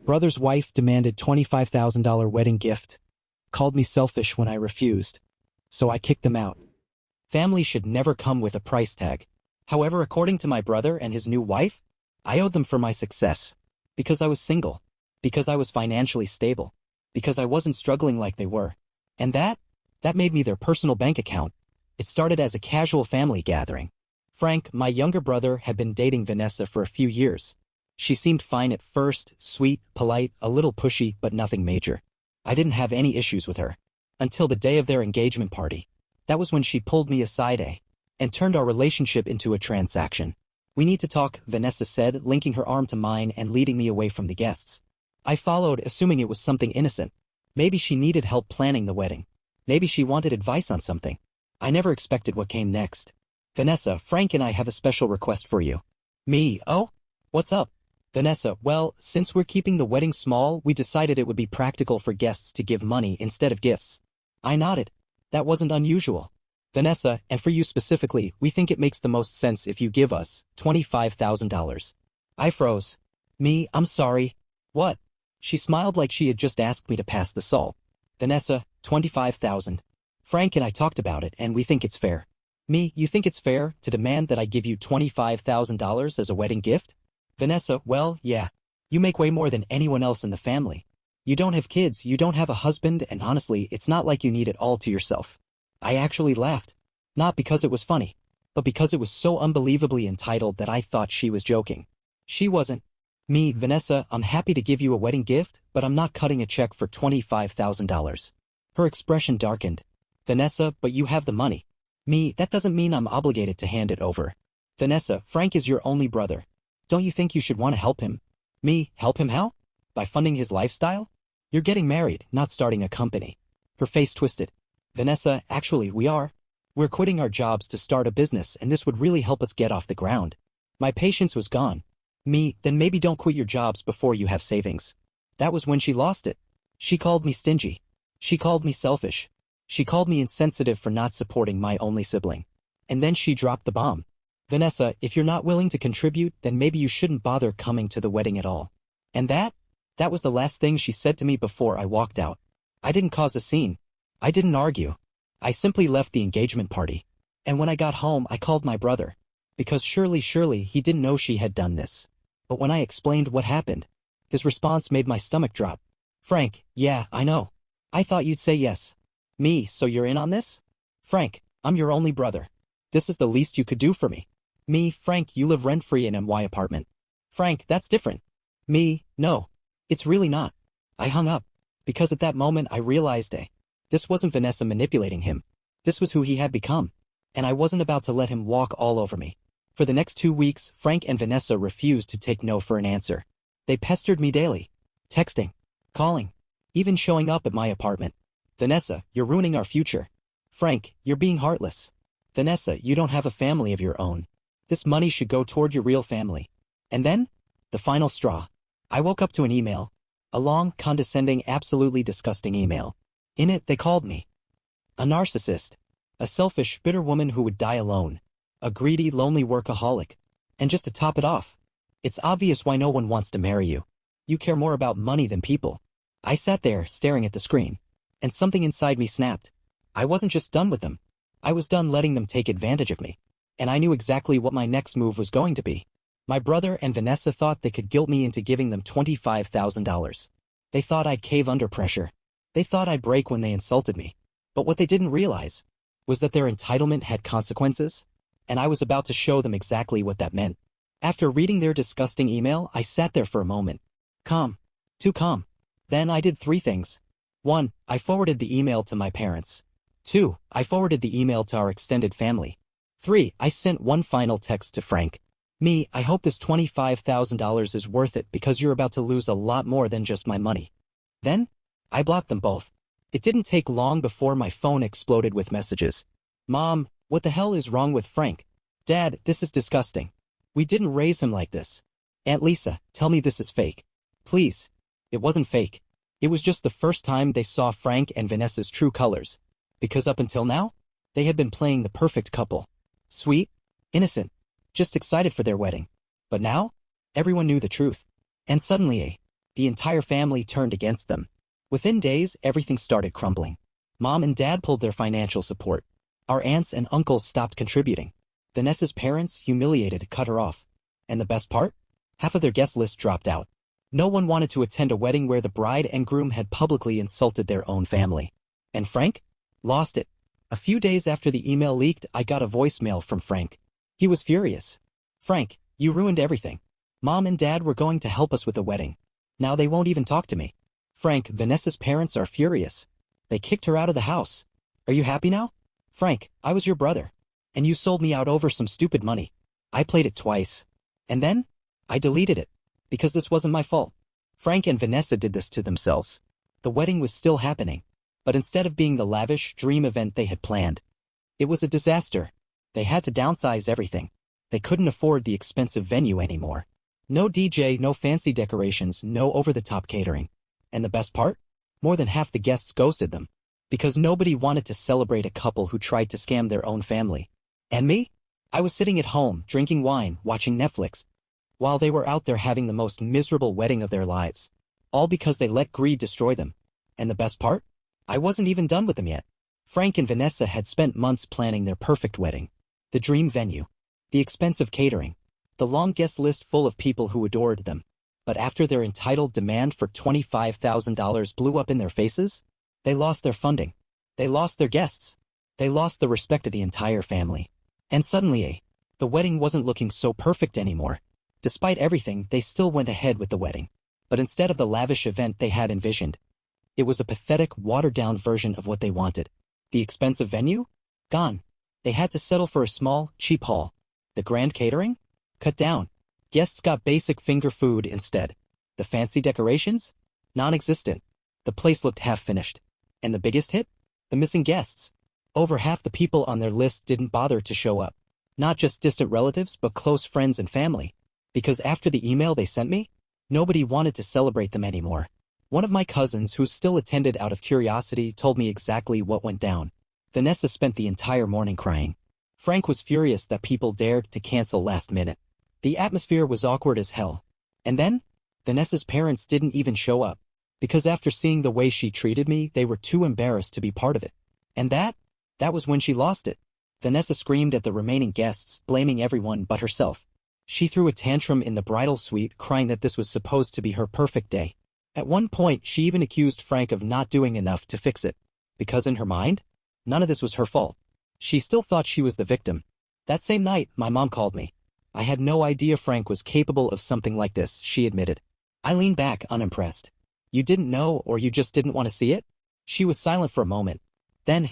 Brother's wife demanded $25,000 wedding gift, called me selfish when I refused, so I kicked them out. Family should never come with a price tag. However, according to my brother and his new wife, I owed them for my success. Because I was single. Because I was financially stable. Because I wasn't struggling like they were. And that made me their personal bank account. It started as a casual family gathering. Frank, my younger brother, had been dating Vanessa for a few years. She seemed fine at first, sweet, polite, a little pushy, but nothing major. I didn't have any issues with her. Until the day of their engagement party. That was when she pulled me aside and turned our relationship into a transaction. We need to talk, Vanessa said, linking her arm to mine and leading me away from the guests. I followed, assuming it was something innocent. Maybe she needed help planning the wedding. Maybe she wanted advice on something. I never expected what came next. Vanessa, Frank and I have a special request for you. Me, oh? What's up? Vanessa, well, since we're keeping the wedding small, we decided it would be practical for guests to give money instead of gifts. I nodded. That wasn't unusual. Vanessa, and for you specifically, we think it makes the most sense if you give us $25,000. I froze. Me, I'm sorry. What? She smiled like she had just asked me to pass the salt. Vanessa, $25,000. Frank and I talked about it and we think it's fair. Me, you think it's fair to demand that I give you $25,000 as a wedding gift? Vanessa, well, yeah. You make way more than anyone else in the family. You don't have kids, you don't have a husband, and honestly, it's not like you need it all to yourself. I actually laughed. Not because it was funny, but because it was so unbelievably entitled that I thought she was joking. She wasn't. Me, Vanessa, I'm happy to give you a wedding gift, but I'm not cutting a check for $25,000. Her expression darkened. Vanessa, but you have the money. Me, that doesn't mean I'm obligated to hand it over. Vanessa, Frank is your only brother. Don't you think you should want to help him? Me, help him how? By funding his lifestyle? You're getting married, not starting a company. Her face twisted. Vanessa, actually, we are. We're quitting our jobs to start a business and this would really help us get off the ground. My patience was gone. Me, then maybe don't quit your jobs before you have savings. That was when she lost it. She called me stingy. She called me selfish. She called me insensitive for not supporting my only sibling. And then she dropped the bomb. Vanessa, if you're not willing to contribute, then maybe you shouldn't bother coming to the wedding at all. And that was the last thing she said to me before I walked out. I didn't cause a scene. I didn't argue. I simply left the engagement party. And when I got home, I called my brother. Because surely he didn't know she had done this. But when I explained what happened, his response made my stomach drop. Frank, yeah, I know. I thought you'd say yes. Me, so you're in on this? Frank, I'm your only brother. This is the least you could do for me. Me, Frank, you live rent-free in MY apartment. Frank, that's different. Me, no. It's really not. I hung up. Because at that moment I realized this wasn't Vanessa manipulating him. This was who he had become. And I wasn't about to let him walk all over me. For the next 2 weeks, Frank and Vanessa refused to take no for an answer. They pestered me daily. Texting. Calling. Even showing up at my apartment. Vanessa, you're ruining our future. Frank, you're being heartless. Vanessa, you don't have a family of your own. This money should go toward your real family. And then? The final straw. I woke up to an email. A long, condescending, absolutely disgusting email. In it, they called me a narcissist. A selfish, bitter woman who would die alone. A greedy, lonely workaholic. And just to top it off, it's obvious why no one wants to marry you. You care more about money than people. I sat there, staring at the screen. And something inside me snapped. I wasn't just done with them. I was done letting them take advantage of me. And I knew exactly what my next move was going to be. My brother and Vanessa thought they could guilt me into giving them $25,000. They thought I'd cave under pressure. They thought I'd break when they insulted me. But what they didn't realize was that their entitlement had consequences, and I was about to show them exactly what that meant. After reading their disgusting email, I sat there for a moment. Calm. Too calm. Then I did 3 things. 1. I forwarded the email to my parents. 2. I forwarded the email to our extended family. 3. I sent one final text to Frank. Me, I hope this $25,000 is worth it because you're about to lose a lot more than just my money. Then, I blocked them both. It didn't take long before my phone exploded with messages. Mom, what the hell is wrong with Frank? Dad, this is disgusting. We didn't raise him like this. Aunt Lisa, tell me this is fake. Please. It wasn't fake. It was just the first time they saw Frank and Vanessa's true colors. Because up until now, they had been playing the perfect couple. Sweet, innocent, just excited for their wedding. But now, everyone knew the truth. And suddenly The entire family turned against them. Within days, everything started crumbling. Mom and Dad pulled their financial support. Our aunts and uncles stopped contributing. Vanessa's parents, humiliated, cut her off. And the best part? Half of their guest list dropped out. No one wanted to attend a wedding where the bride and groom had publicly insulted their own family. And Frank? Lost it. A few days after the email leaked, I got a voicemail from Frank. He was furious. "Frank, you ruined everything. Mom and Dad were going to help us with the wedding. Now they won't even talk to me. Frank, Vanessa's parents are furious. They kicked her out of the house. Are you happy now? Frank, I was your brother. And you sold me out over some stupid money. I played it twice. And then? I deleted it. Because this wasn't my fault. Frank and Vanessa did this to themselves. The wedding was still happening. But instead of being the lavish, dream event they had planned, it was a disaster. They had to downsize everything. They couldn't afford the expensive venue anymore. No DJ, no fancy decorations, no over-the-top catering. And the best part? More than half the guests ghosted them. Because nobody wanted to celebrate a couple who tried to scam their own family. And me? I was sitting at home, drinking wine, watching Netflix, while they were out there having the most miserable wedding of their lives. All because they let greed destroy them. And the best part? I wasn't even done with them yet. Frank and Vanessa had spent months planning their perfect wedding. The dream venue. The expensive catering. The long guest list full of people who adored them. But after their entitled demand for $25,000 blew up in their faces, they lost their funding. They lost their guests. They lost the respect of the entire family. And suddenly, the wedding wasn't looking so perfect anymore. Despite everything, they still went ahead with the wedding. But instead of the lavish event they had envisioned, it was a pathetic, watered-down version of what they wanted. The expensive venue? Gone. They had to settle for a small, cheap hall. The grand catering? Cut down. Guests got basic finger food instead. The fancy decorations? Non-existent. The place looked half-finished. And the biggest hit? The missing guests. Over half the people on their list didn't bother to show up. Not just distant relatives, but close friends and family. Because after the email they sent me, nobody wanted to celebrate them anymore. One of my cousins, who still attended out of curiosity, told me exactly what went down. Vanessa spent the entire morning crying. Frank was furious that people dared to cancel last minute. The atmosphere was awkward as hell. And then, Vanessa's parents didn't even show up. Because after seeing the way she treated me, they were too embarrassed to be part of it. And that was when she lost it. Vanessa screamed at the remaining guests, blaming everyone but herself. She threw a tantrum in the bridal suite, crying that this was supposed to be her perfect day. At one point, she even accused Frank of not doing enough to fix it. Because in her mind, none of this was her fault. She still thought she was the victim. That same night, my mom called me. I had no idea Frank was capable of something like this, she admitted. I leaned back, unimpressed. You didn't know, or you just didn't want to see it? She was silent for a moment. Then,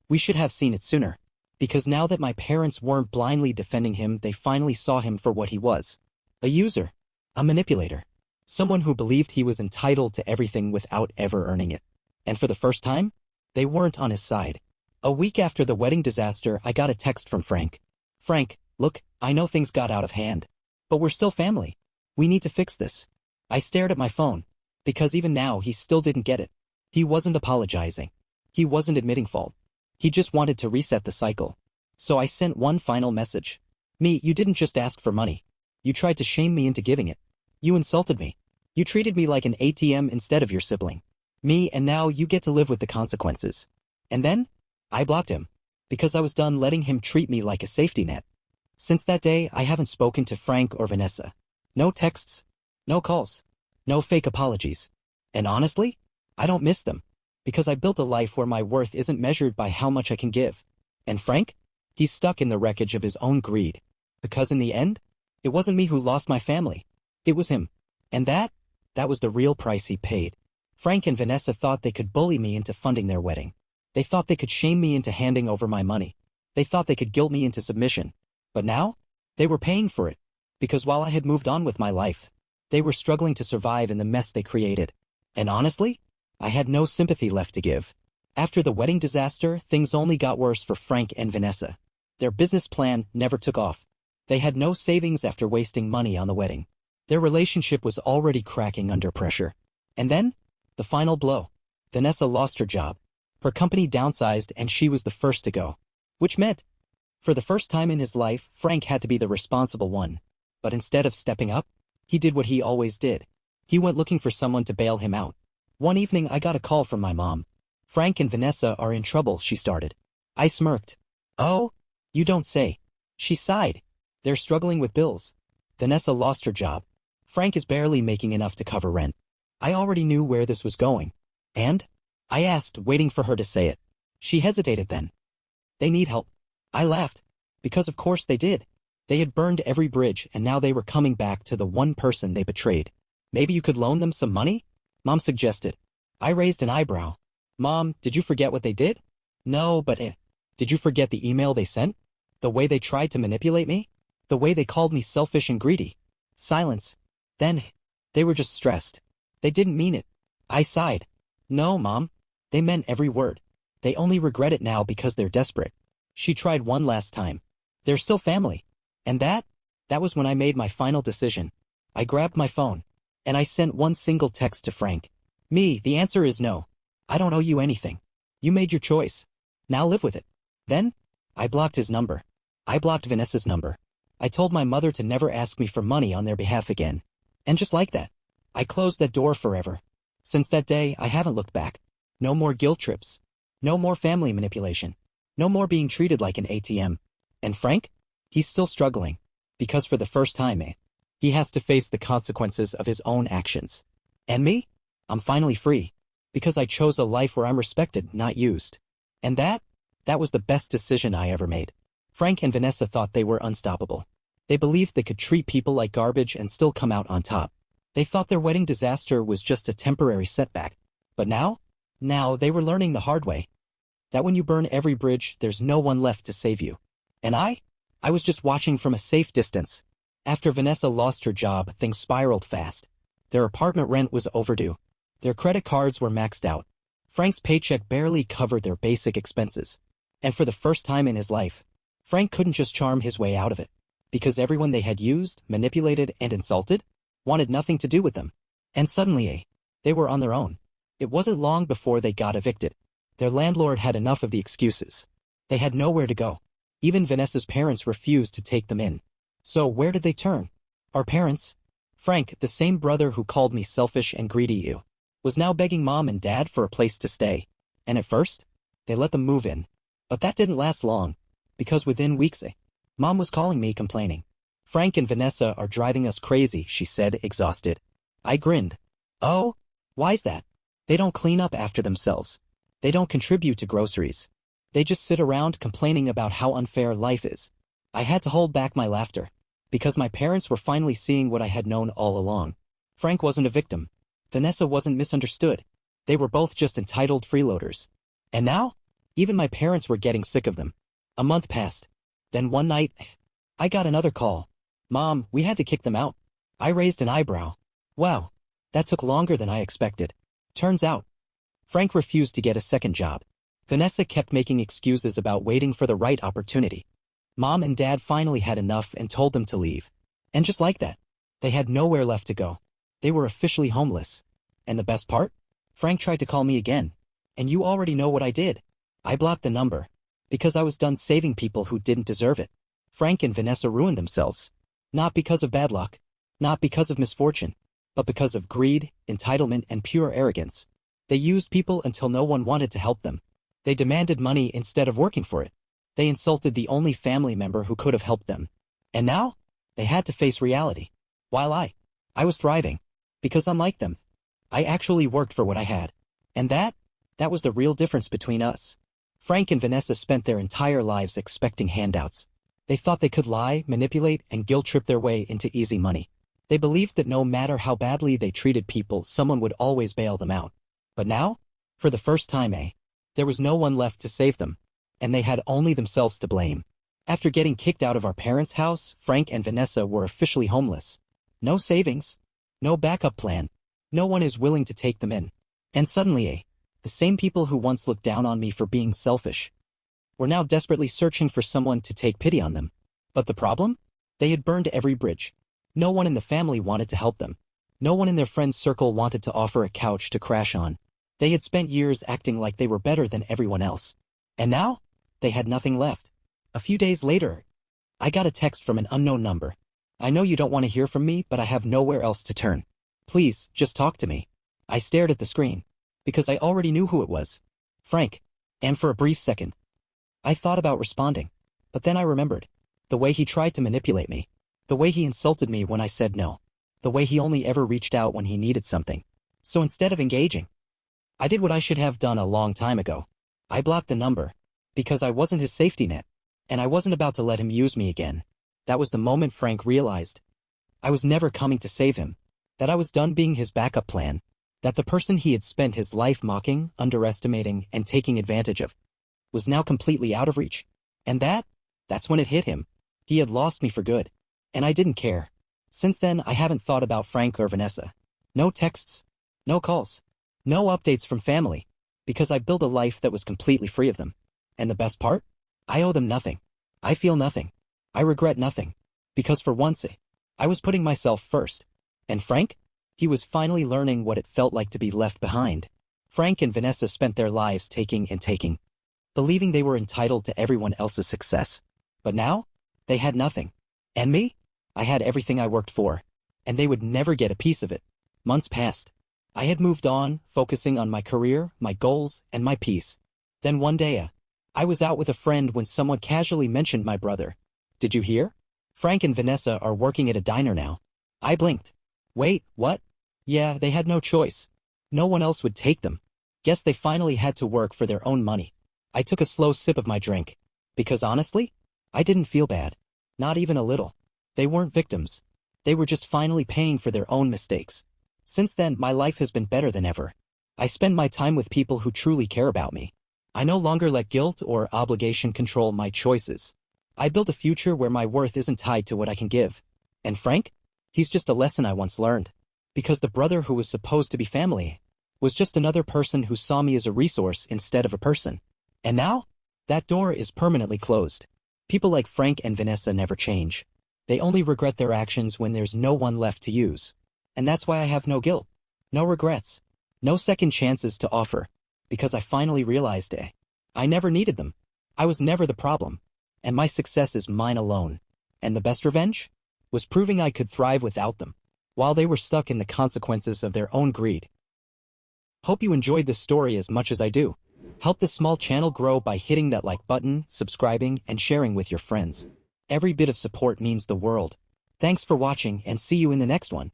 we should have seen it sooner. Because now that my parents weren't blindly defending him, they finally saw him for what he was. A user. A manipulator. Someone who believed he was entitled to everything without ever earning it. And for the first time, they weren't on his side. A week after the wedding disaster, I got a text from Frank. Frank, look, I know things got out of hand. But we're still family. We need to fix this. I stared at my phone. Because even now, he still didn't get it. He wasn't apologizing. He wasn't admitting fault. He just wanted to reset the cycle. So I sent one final message. Me, you didn't just ask for money. You tried to shame me into giving it. You insulted me. You treated me like an ATM instead of your sibling. Me, and now you get to live with the consequences. And then, I blocked him. Because I was done letting him treat me like a safety net. Since that day, I haven't spoken to Frank or Vanessa. No texts. No calls. No fake apologies. And honestly, I don't miss them. Because I built a life where my worth isn't measured by how much I can give. And Frank? He's stuck in the wreckage of his own greed. Because in the end, it wasn't me who lost my family. It was him. And that was the real price he paid. Frank and Vanessa thought they could bully me into funding their wedding. They thought they could shame me into handing over my money. They thought they could guilt me into submission. But now, they were paying for it. Because while I had moved on with my life, they were struggling to survive in the mess they created. And honestly, I had no sympathy left to give. After the wedding disaster, things only got worse for Frank and Vanessa. Their business plan never took off. They had no savings after wasting money on the wedding. Their relationship was already cracking under pressure. And then, the final blow. Vanessa lost her job. Her company downsized and she was the first to go. Which meant, for the first time in his life, Frank had to be the responsible one. But instead of stepping up, he did what he always did. He went looking for someone to bail him out. One evening I got a call from my mom. Frank and Vanessa are in trouble, she started. I smirked. Oh? You don't say. She sighed. They're struggling with bills. Vanessa lost her job. Frank is barely making enough to cover rent. I already knew where this was going. And? I asked, waiting for her to say it. She hesitated then. They need help. I laughed. Because of course they did. They had burned every bridge and now they were coming back to the one person they betrayed. Maybe you could loan them some money? Mom suggested. I raised an eyebrow. Mom, did you forget what they did? No, but did you forget the email they sent? The way they tried to manipulate me? The way they called me selfish and greedy? Silence. Then, they were just stressed. They didn't mean it. I sighed. No, Mom. They meant every word. They only regret it now because they're desperate. She tried one last time. They're still family. And that was when I made my final decision. I grabbed my phone. And I sent one single text to Frank. Me, the answer is no. I don't owe you anything. You made your choice. Now live with it. Then, I blocked his number. I blocked Vanessa's number. I told my mother to never ask me for money on their behalf again. And just like that, I closed that door forever. Since that day, I haven't looked back. No more guilt trips. No more family manipulation. No more being treated like an ATM. And Frank? He's still struggling. Because for the first time, he has to face the consequences of his own actions. And me? I'm finally free. Because I chose a life where I'm respected, not used. And that was the best decision I ever made. Frank and Vanessa thought they were unstoppable. They believed they could treat people like garbage and still come out on top. They thought their wedding disaster was just a temporary setback. But now they were learning the hard way. That when you burn every bridge, there's no one left to save you. And I was just watching from a safe distance. After Vanessa lost her job, things spiraled fast. Their apartment rent was overdue. Their credit cards were maxed out. Frank's paycheck barely covered their basic expenses. And for the first time in his life, Frank couldn't just charm his way out of it. Because everyone they had used, manipulated, and insulted wanted nothing to do with them. And suddenly, they were on their own. It wasn't long before they got evicted. Their landlord had enough of the excuses. They had nowhere to go. Even Vanessa's parents refused to take them in. So where did they turn? Our parents. Frank, the same brother who called me selfish and greedy, was now begging Mom and Dad for a place to stay. And at first, they let them move in. But that didn't last long. Because within weeks, Mom was calling me complaining. Frank and Vanessa are driving us crazy, she said, exhausted. I grinned. Oh? Why's that? They don't clean up after themselves. They don't contribute to groceries. They just sit around complaining about how unfair life is. I had to hold back my laughter. Because my parents were finally seeing what I had known all along. Frank wasn't a victim. Vanessa wasn't misunderstood. They were both just entitled freeloaders. And now? Even my parents were getting sick of them. A month passed. Then one night, I got another call. Mom, we had to kick them out. I raised an eyebrow. Wow, that took longer than I expected. Turns out, Frank refused to get a second job. Vanessa kept making excuses about waiting for the right opportunity. Mom and Dad finally had enough and told them to leave. And just like that, they had nowhere left to go. They were officially homeless. And the best part? Frank tried to call me again. And you already know what I did. I blocked the number. Because I was done saving people who didn't deserve it. Frank and Vanessa ruined themselves. Not because of bad luck. Not because of misfortune. But because of greed, entitlement, and pure arrogance. They used people until no one wanted to help them. They demanded money instead of working for it. They insulted the only family member who could have helped them. And now, they had to face reality. While I was thriving. Because unlike them, I actually worked for what I had. And that was the real difference between us. Frank and Vanessa spent their entire lives expecting handouts. They thought they could lie, manipulate, and guilt-trip their way into easy money. They believed that no matter how badly they treated people, someone would always bail them out. But now, for the first time, there was no one left to save them. And they had only themselves to blame. After getting kicked out of our parents' house, Frank and Vanessa were officially homeless. No savings. No backup plan. No one is willing to take them in. And suddenly, the same people who once looked down on me for being selfish were now desperately searching for someone to take pity on them. But the problem? They had burned every bridge. No one in the family wanted to help them. No one in their friend's circle wanted to offer a couch to crash on. They had spent years acting like they were better than everyone else. And now, they had nothing left. A few days later, I got a text from an unknown number. I know you don't want to hear from me, but I have nowhere else to turn. Please, just talk to me. I stared at the screen. Because I already knew who it was. Frank. And for a brief second, I thought about responding. But then I remembered. The way he tried to manipulate me. The way he insulted me when I said no. The way he only ever reached out when he needed something. So instead of engaging, I did what I should have done a long time ago. I blocked the number. Because I wasn't his safety net. And I wasn't about to let him use me again. That was the moment Frank realized. I was never coming to save him. That I was done being his backup plan. That the person he had spent his life mocking, underestimating, and taking advantage of was now completely out of reach. And that's when it hit him. He had lost me for good. And I didn't care. Since then, I haven't thought about Frank or Vanessa. No texts. No calls. No updates from family. Because I built a life that was completely free of them. And the best part? I owe them nothing. I feel nothing. I regret nothing. Because for once, I was putting myself first. And Frank? He was finally learning what it felt like to be left behind. Frank and Vanessa spent their lives taking and taking, believing they were entitled to everyone else's success. But now, they had nothing. And me? I had everything I worked for. And they would never get a piece of it. Months passed. I had moved on, focusing on my career, my goals, and my peace. Then one day, I was out with a friend when someone casually mentioned my brother. Did you hear? Frank and Vanessa are working at a diner now. I blinked. Wait, what? Yeah, they had no choice. No one else would take them. Guess they finally had to work for their own money. I took a slow sip of my drink. Because honestly, I didn't feel bad. Not even a little. They weren't victims. They were just finally paying for their own mistakes. Since then, my life has been better than ever. I spend my time with people who truly care about me. I no longer let guilt or obligation control my choices. I built a future where my worth isn't tied to what I can give. And Frank? He's just a lesson I once learned. Because the brother who was supposed to be family was just another person who saw me as a resource instead of a person. And now? That door is permanently closed. People like Frank and Vanessa never change. They only regret their actions when there's no one left to use. And that's why I have no guilt. No regrets. No second chances to offer. Because I finally realized I never needed them. I was never the problem. And my success is mine alone. And the best revenge? Was proving I could thrive without them, while they were stuck in the consequences of their own greed. Hope you enjoyed this story as much as I do. Help this small channel grow by hitting that like button, subscribing, and sharing with your friends. Every bit of support means the world. Thanks for watching and see you in the next one.